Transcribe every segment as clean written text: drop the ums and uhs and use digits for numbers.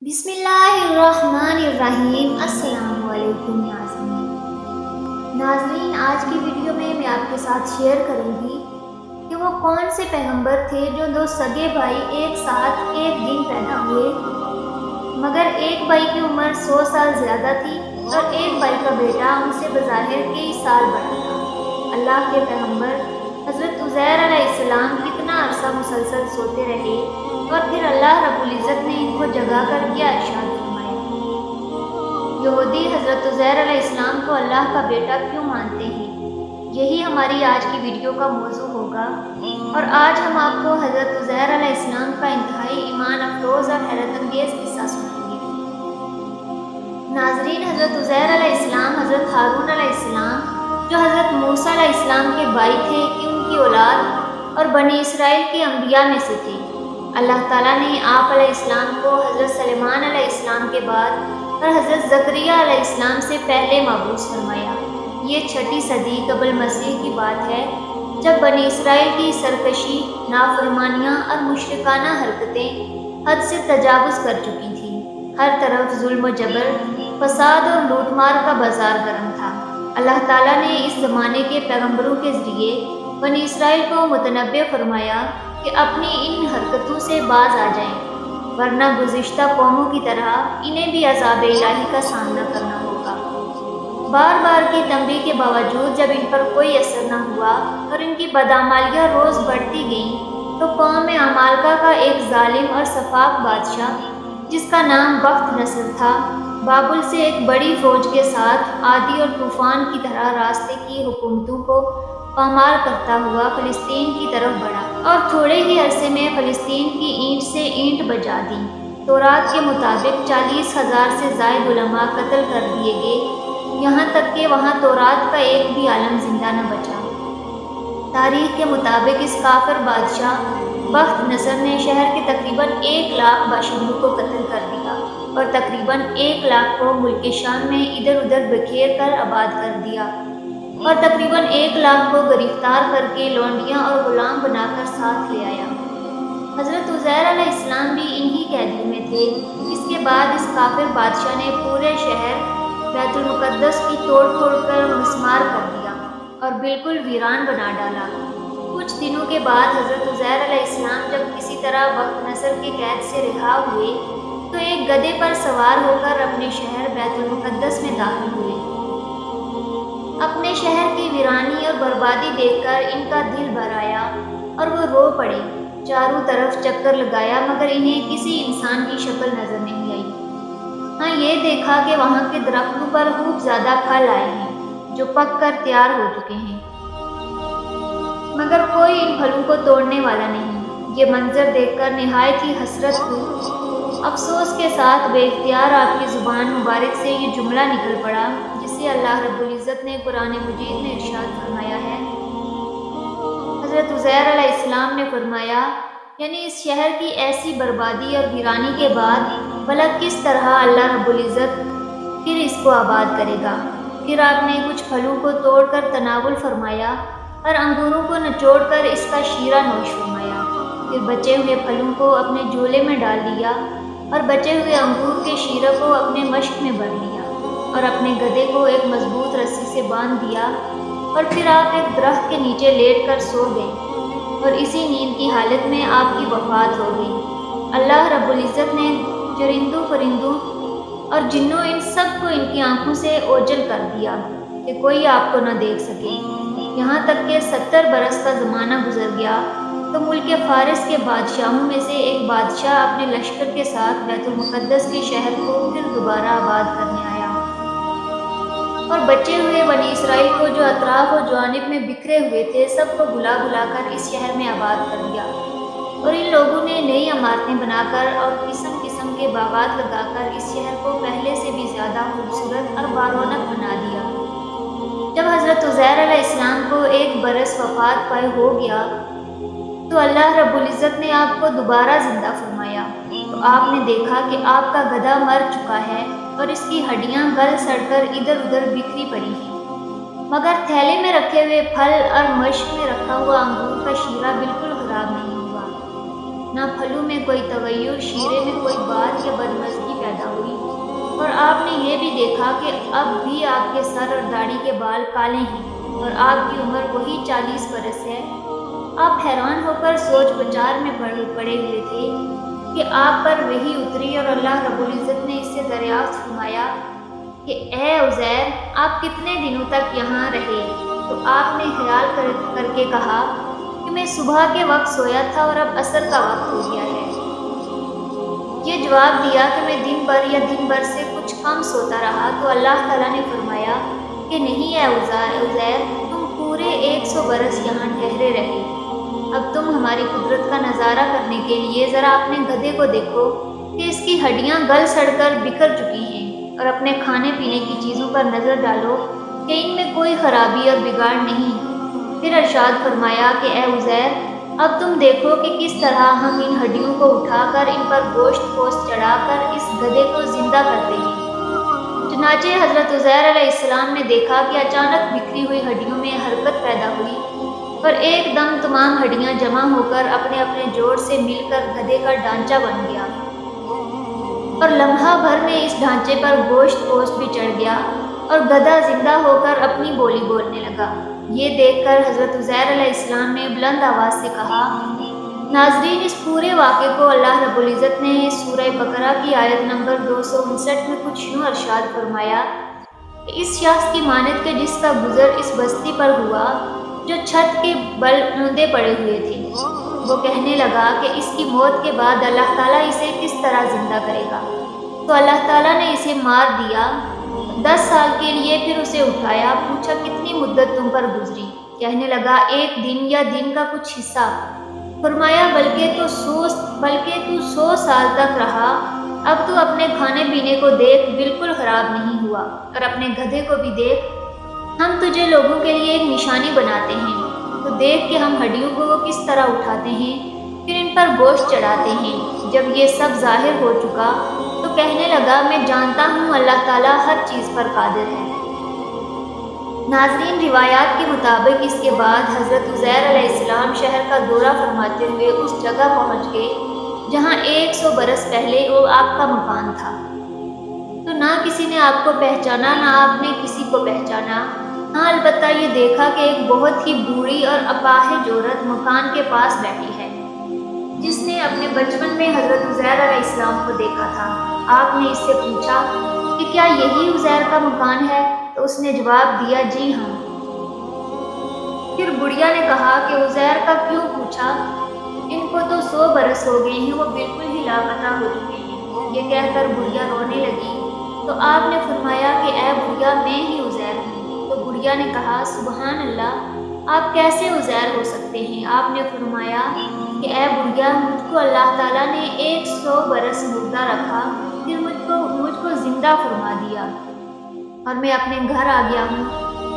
بسم اللہ الرحمن الرحیم۔ السلام علیکم ناظرین، آج کی ویڈیو میں آپ کے ساتھ شیئر کروں گی کہ وہ کون سے پیغمبر تھے جو دو سگے بھائی ایک ساتھ ایک دن پیدا ہوئے، مگر ایک بھائی کی عمر 100 سال زیادہ تھی اور ایک بھائی کا بیٹا ان سے بظاہر کئی سال بڑا تھا۔ اللہ کے پیغمبر حضرت عزیر علیہ السلام کتنا عرصہ مسلسل سوتے رہے اور پھر اللہ رب العزت نے ان کو جگا کر کیا ارشاد فرمایا۔ یہودی حضرت عزیر علیہ السلام کو اللہ کا بیٹا کیوں مانتے ہیں، یہی ہماری آج کی ویڈیو کا موضوع ہوگا، اور آج ہم آپ کو حضرت عزیر علیہ السلام کا انتہائی ایمان افروز اور حیرت انگیز قصہ سنائیں گے۔ ناظرین، حضرت عزیر علیہ السلام حضرت ہارون علیہ السلام جو حضرت موسیٰ علیہ السلام کے بھائی تھے کہ ان کی اولاد اور بنی اسرائیل کے انبیاء میں سے تھے۔ اللہ تعالیٰ نے آپ علیہ السلام کو حضرت سلیمان علیہ السلام کے بعد اور حضرت زکریا علیہ السلام سے پہلے مبعوث فرمایا۔ یہ 6 صدی قبل مسیح کی بات ہے، جب بنی اسرائیل کی سرکشی، نافرمانیاں اور مشرکانہ حرکتیں حد سے تجاوز کر چکی تھیں۔ ہر طرف ظلم و جبر، فساد اور لوٹ مار کا بازار گرم تھا۔ اللہ تعالیٰ نے اس زمانے کے پیغمبروں کے ذریعے بنی اسرائیل کو متنبع فرمایا کہ اپنی ان حرکتوں سے باز آ جائیں، ورنہ گزشتہ قوموں کی طرح انہیں بھی عذاب الہی کا سامنا کرنا ہوگا۔ بار بار کی تنبیہ کے باوجود جب ان پر کوئی اثر نہ ہوا اور ان کی بدعمالیاں روز بڑھتی گئیں، تو قوم عمالقہ کا ایک ظالم اور سفاک بادشاہ جس کا نام بخت نصر تھا، بابل سے ایک بڑی فوج کے ساتھ آندھی اور طوفان کی طرح راستے کی حکومتوں کو پامال کرتا ہوا فلسطین کی طرف بڑھا اور تھوڑے ہی عرصے میں فلسطین کی اینٹ سے اینٹ بجا دی۔ تورات کے مطابق 40,000 سے زائد علماء قتل کر دیے گئے، یہاں تک کہ وہاں تورات کا ایک بھی عالم زندہ نہ بچا۔ تاریخ کے مطابق اس کافر بادشاہ بخت نصر نے شہر کے تقریباً 1 لاکھ باشندوں کو قتل کر دیا اور تقریباً 1 لاکھ کو ملک شام میں ادھر ادھر بکھیر کر آباد کر دیا، اور تقریباً 1 لاکھ کو گرفتار کر کے لونڈیاں اور غلام بنا کر ساتھ لے آیا۔ حضرت عزیر علیہ السلام بھی انہی قیدیوں میں تھے۔ اس کے بعد اس کافر بادشاہ نے پورے شہر بیت المقدس کی توڑ پھوڑ کر مسمار کر دیا اور بالکل ویران بنا ڈالا۔ کچھ دنوں کے بعد حضرت عزیر علیہ السلام جب کسی طرح بخت نصر کے قید سے رہا ہوئے تو ایک گدھے پر سوار ہو کر اپنے شہر بیت المقدس میں داخل ہوئے۔ اپنے شہر کی ویرانی اور بربادی دیکھ کر ان کا دل بھر آیا اور وہ رو پڑے۔ چاروں طرف چکر لگایا مگر انہیں کسی انسان کی شکل نظر نہیں آئی۔ ہاں، یہ دیکھا کہ وہاں کے درختوں پر خوب زیادہ پھل آئے ہیں جو پک کر تیار ہو چکے ہیں، مگر کوئی ان پھلوں کو توڑنے والا نہیں۔ یہ منظر دیکھ کر نہایت ہی حسرت ہوئی۔ افسوس کے ساتھ بے اختیار آپ کی زبان مبارک سے یہ جملہ نکل پڑا جسے اللہ رب العزت نے قرآن مجید میں ارشاد فرمایا ہے۔ حضرت عزیر علیہ السلام نے فرمایا، یعنی اس شہر کی ایسی بربادی اور ویرانی کے بعد بھلا کس طرح اللہ رب العزت پھر اس کو آباد کرے گا۔ پھر آپ نے کچھ پھلوں کو توڑ کر تناول فرمایا اور انگوروں کو نچوڑ کر اس کا شیرہ نوش فرمایا۔ پھر بچے ہوئے پھلوں کو اپنے جولے میں ڈال لیا اور بچے ہوئے انگور کے شیرہ کو اپنے مشک میں بھر لیا اور اپنے گدھے کو ایک مضبوط رسی سے باندھ دیا، اور پھر آپ ایک درخت کے نیچے لیٹ کر سو گئے، اور اسی نیند کی حالت میں آپ کی وفات ہو گئی۔ اللہ رب العزت نے چرندوں، پرندوں اور جنوں ان سب کو ان کی آنکھوں سے اوجھل کر دیا کہ کوئی آپ کو نہ دیکھ سکے۔ یہاں تک کہ 70 برس کا زمانہ گزر گیا تو ملک فارس کے بادشاہوں میں سے ایک بادشاہ اپنے لشکر کے ساتھ بیت المقدس کے شہر کو پھر دوبارہ آباد کرنے آیا، اور بچے ہوئے بنی اسرائیل کو جو اطراف و جوانب میں بکھرے ہوئے تھے سب کو بلا بلا کر اس شہر میں آباد کر دیا، اور ان لوگوں نے نئی عمارتیں بنا کر اور قسم قسم کے باغات لگا کر اس شہر کو پہلے سے بھی زیادہ خوبصورت اور بارونق بنا دیا۔ جب حضرت عزیر علیہ السلام کو 1 برس وفات پائے ہو گیا تو اللہ رب العزت نے آپ کو دوبارہ زندہ فرمایا، تو آپ نے دیکھا کہ آپ کا گدھا مر چکا ہے اور اس کی ہڈیاں گل سڑ کر ادھر ادھر بکھری پڑی ہیں، مگر تھیلے میں رکھے ہوئے پھل اور مشک میں رکھا ہوا انگور کا شیرہ بالکل خراب نہیں ہوا۔ نہ پھلوں میں کوئی تغیر، شیرے میں کوئی بات یا بدمزگی یہ بھی دیکھا کہ اب بھی آپ کے سر اور داڑھی کے بال کالے ہیں اور آپ کی عمر وہی 40 برس ہے۔ آپ حیران ہو کر سوچ بچار میں پڑے ہوئے تھے کہ آپ پر وحی اتری اور اللہ رب العزت نے اس سے دریافت فرمایا کہ اے عزیر، آپ کتنے دنوں تک یہاں رہے؟ تو آپ نے خیال کر کے کہا کہ میں صبح کے وقت سویا تھا اور اب عصر کا وقت ہو گیا ہے۔ یہ جواب دیا کہ میں دن بھر سے کچھ کم سوتا رہا۔ تو اللہ تعالیٰ نے فرمایا کہ نہیں اے عزیر، تم پورے 100 برس یہاں ٹھہرے رہے۔ اب تم ہماری قدرت کا نظارہ کرنے کے لیے ذرا اپنے گدھے کو دیکھو کہ اس کی ہڈیاں گل سڑ کر بکھر چکی ہیں، اور اپنے کھانے پینے کی چیزوں پر نظر ڈالو کہ ان میں کوئی خرابی اور بگاڑ نہیں۔ پھر ارشاد فرمایا کہ اے عزیر، اب تم دیکھو کہ کس طرح ہم ان ہڈیوں کو اٹھا کر ان پر گوشت پوست چڑھا کر اس گدھے کو زندہ کرتے ہیں۔ چنانچہ حضرت عزیر علیہ السلام نے دیکھا کہ اچانک بکھری ہوئی ہڈیوں میں حرکت پیدا ہوئی اور ایک دم تمام ہڈیاں جمع ہو کر اپنے اپنے جوڑ سے مل کر گدھے کا ڈھانچہ بن گیا، اور لمحہ بھر میں اس ڈھانچے پر گوشت پوست بھی چڑھ گیا اور گدھا زندہ ہو کر اپنی بولی بولنے لگا۔ یہ دیکھ کر حضرت عزیر علیہ السلام نے بلند آواز سے کہا۔ ناظرین، اس پورے واقعے کو اللہ رب العزت نے سورہ بقرہ کی آیت نمبر 259 میں کچھ یوں ارشاد فرمایا کہ اس شخص کی مانند کے جس کا گزر اس بستی پر ہوا جو چھت کے بل اوندے پڑے ہوئے تھے۔ وہ کہنے لگا کہ اس کی موت کے بعد اللہ تعالیٰ اسے کس طرح زندہ کرے گا؟ تو اللہ تعالیٰ نے اسے مار دیا 10 سال کے لیے، پھر اسے اٹھایا، پوچھا کتنی مدت تم پر گزری؟ کہنے لگا 1 دن یا دن کا کچھ حصہ۔ فرمایا بلکہ تو 100 سال تک رہا۔ اب تو اپنے کھانے پینے کو دیکھ، بالکل خراب نہیں ہوا، اور اپنے گدھے کو بھی دیکھ، ہم تجھے لوگوں کے لیے ایک نشانی بناتے ہیں۔ تو دیکھ کہ ہم ہڈیوں کو کس طرح اٹھاتے ہیں، پھر ان پر گوشت چڑھاتے ہیں۔ جب یہ سب ظاہر ہو چکا تو کہنے لگا میں جانتا ہوں اللہ تعالیٰ ہر چیز پر قادر ہے۔ ناظرین، روایات کے مطابق اس کے بعد حضرت عزیر علیہ السلام شہر کا دورہ فرماتے ہوئے اس جگہ پہنچ گئے جہاں 100 برس پہلے وہ آپ کا مکان تھا۔ تو نہ کسی نے آپ کو پہچانا، نہ آپ نے کسی کو پہچانا۔ ہاں، البتہ یہ دیکھا کہ ایک بہت ہی بوڑھی اور اپاہج عورت مکان کے پاس بیٹھی ہے جس نے اپنے بچپن میں حضرت عزیر علیہ السلام کو دیکھا تھا۔ آپ نے اس سے پوچھا کہ کیا یہی عزیر کا مکان ہے؟ تو اس نے جواب دیا جی ہاں۔ پھر بڑھیا نے کہا کہ عزیر کا کیوں پوچھا؟ ان کو تو 100 برس ہو گئے ہیں، وہ بالکل ہی لاپتہ ہو چکے ہیں۔ یہ کہہ کر بڑھیا رونے لگی تو آپ نے فرمایا کہ اے بڑھیا، میں ہی عزیر ہوں۔ تو بڑھیا نے کہا سبحان اللہ، آپ کیسے عزیر ہو سکتے ہیں؟ آپ نے فرمایا کہ اے بڑھیا، مجھ کو اللہ تعالیٰ نے 100 برس مردہ رکھا، پھر مجھ کو زندہ فرما دیا اور میں اپنے گھر آ گیا ہوں۔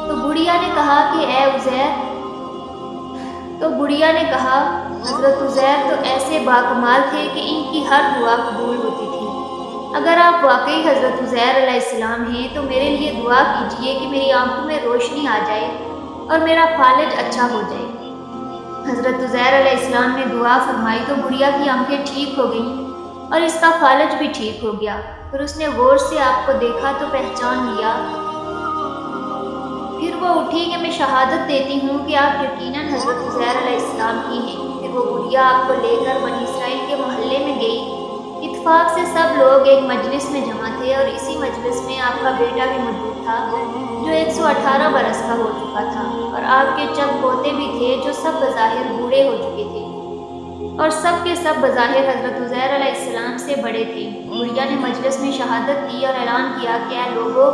تو بڑھیا نے کہا کہ اے عزیر، حضرت عزیر تو ایسے باکمال تھے کہ ان کی ہر دعا قبول ہوتی تھی۔ اگر آپ واقعی حضرت عزیر علیہ السلام ہیں تو میرے لیے دعا کیجیے کہ میری آنکھوں میں روشنی آ جائے اور میرا فالج اچھا ہو جائے۔ حضرت عزیر علیہ السلام نے دعا فرمائی تو بڑھیا کی آنکھیں ٹھیک ہو گئیں اور اس کا فالج بھی ٹھیک ہو گیا۔ پھر اس نے غور سے آپ کو دیکھا تو پہچان لیا۔ پھر وہ اٹھی کہ میں شہادت دیتی ہوں کہ آپ یقیناً حضرت عزیر علیہ السلام کی ہیں۔ پھر وہ بڑھیا آپ کو لے کر بنی اسرائیل کے محلے میں گئی۔ اتفاق سے سب لوگ ایک مجلس میں جمع تھے اور اسی مجلس میں آپ کا بیٹا بھی موجود تھا جو 118 برس کا ہو چکا تھا، اور آپ کے چند پوتے بھی تھے جو سب بظاہر بوڑھے ہو چکے تھے اور سب کے سب بظاہر حضرت عزیر علیہ السلام سے بڑے تھے۔ بڑھیا نے مجلس میں شہادت دی اور اعلان کیا کہ اے لوگوں،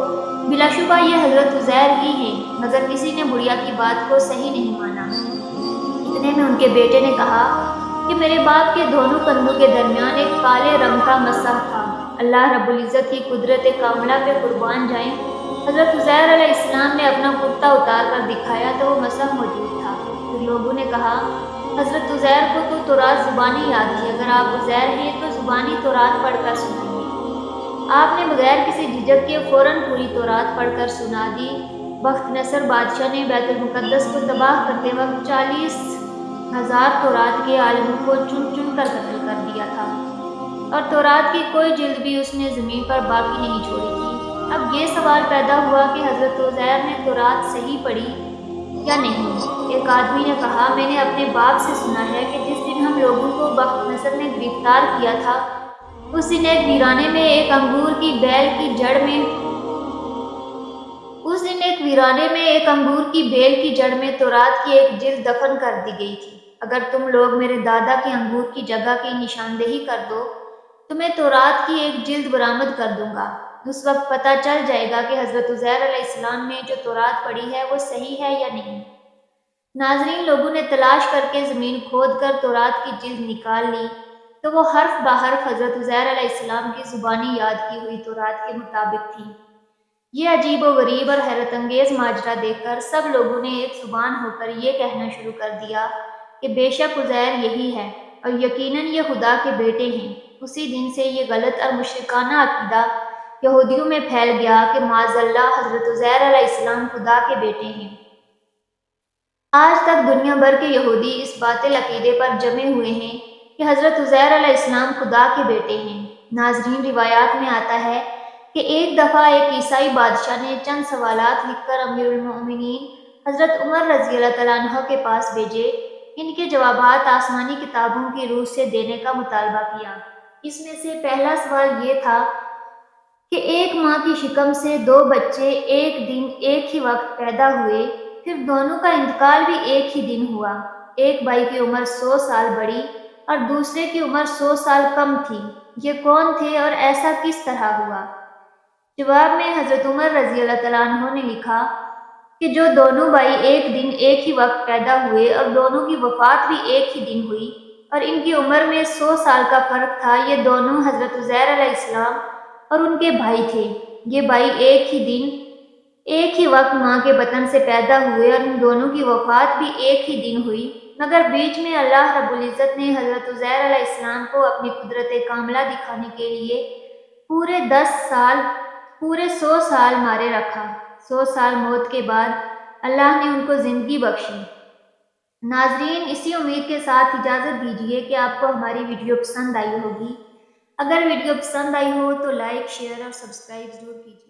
بلا شبہ یہ حضرت عزیر ہی ہیں، مگر کسی نے بڑھیا کی بات کو صحیح نہیں مانا۔ اتنے میں ان کے بیٹے نے کہا کہ میرے باپ کے دونوں کندھوں کے درمیان ایک کالے رنگ کا مسح تھا۔ اللہ رب العزت کی قدرت کاملہ پہ قربان جائیں، حضرت عزیر علیہ السلام نے اپنا کرتا اتار کر دکھایا تو وہ مسح موجود تھا۔ پھر لوگوں نے کہا حضرت عزیر کو تو تورات زبانی یاد تھی، اگر آپ عزیر ہیں تو زبانی تورات پڑھ کر سنائیے۔ آپ نے بغیر کسی جھجک کے فوراً پوری تورات پڑھ کر سنا دی۔ بخت نصر بادشاہ نے بیت المقدس کو تباہ کرتے وقت 40,000 تورات کے عالموں کو چن چن کر قتل کر دیا تھا، اور تورات کی کوئی جلد بھی اس نے زمین پر باقی نہیں چھوڑی تھی۔ اب یہ سوال پیدا ہوا کہ حضرت عزیر نے تورات صحیح پڑھی یا نہیں۔ ایک آدمی نے کہا، میں نے اپنے باپ سے سنا ہے کہ جس دن ہم لوگوں کو بخت نصر نے گرفتار کیا تھا، اس دن ایک ویرانے میں ایک انگور کی بیل کی جڑ میں تورات کی ایک جلد دفن کر دی گئی تھی۔ اگر تم لوگ میرے دادا کے انگور کی جگہ کی نشاندہی کر دو تو میں تورات کی ایک جلد برآمد کر دوں گا۔ اس وقت پتہ چل جائے گا کہ حضرت عزیر علیہ السلام نے جو تورات پڑھی ہے وہ صحیح ہے یا نہیں۔ ناظرین، لوگوں نے تلاش کر کے زمین کھود کر تورات کی جلد نکال لی تو وہ حرف بحرف حضرت عزیر علیہ السلام کی زبانی یاد کی ہوئی تورات کے مطابق تھی۔ یہ عجیب و غریب اور حیرت انگیز ماجرا دیکھ کر سب لوگوں نے ایک زبان ہو کر یہ کہنا شروع کر دیا کہ بے شک عزیر یہی ہے اور یقیناً یہ خدا کے بیٹے ہیں۔ اسی دن سے یہ غلط اور مشرکانہ عقیدہ یہودیوں میں پھیل گیا کہ معاذ اللہ حضرت عزیر علیہ السلام خدا کے بیٹے ہیں۔ آج تک دنیا بھر کے یہودی اس باطل عقیدے پر جمے ہوئے ہیں کہ حضرت عزیر علیہ السلام خدا کے بیٹے ہیں۔ ناظرین، روایات میں آتا ہے کہ ایک دفعہ ایک عیسائی بادشاہ نے چند سوالات لکھ کر امیر المؤمنین حضرت عمر رضی اللہ تعالیٰ عنہ کے پاس بھیجے۔ ان کے جوابات آسمانی کتابوں کی روح سے دینے کا مطالبہ کیا۔ اس میں سے پہلا سوال یہ تھا کہ ایک ماں کی شکم سے دو بچے ایک دن ایک ہی وقت پیدا ہوئے، پھر دونوں کا انتقال بھی ایک ہی دن ہوا۔ ایک بھائی کی عمر 100 سال بڑی اور دوسرے کی عمر 100 سال کم تھی۔ یہ کون تھے اور ایسا کس طرح ہوا؟ جواب میں حضرت عمر رضی اللہ تعالیٰ عنہ نے لکھا کہ جو دونوں بھائی ایک دن ایک ہی وقت پیدا ہوئے اور دونوں کی وفات بھی ایک ہی دن ہوئی اور ان کی عمر میں 100 سال کا فرق تھا، یہ دونوں حضرت عزیر علیہ السلام اور ان کے بھائی تھے۔ یہ بھائی ایک ہی دن ایک ہی وقت ماں کے بطن سے پیدا ہوئے اور ان دونوں کی وفات بھی ایک ہی دن ہوئی، مگر بیچ میں اللہ رب العزت نے حضرت عزیر علیہ السلام کو اپنی قدرت کاملہ دکھانے کے لیے پورے 100 سال مارے رکھا۔ 100 سال موت کے بعد اللہ نے ان کو زندگی بخشی۔ ناظرین، اسی امید کے ساتھ اجازت دیجیے کہ آپ کو ہماری ویڈیو پسند آئی ہوگی۔ اگر ویڈیو پسند آئی ہو تو لائک، شیئر اور سبسکرائب ضرور کیجیے۔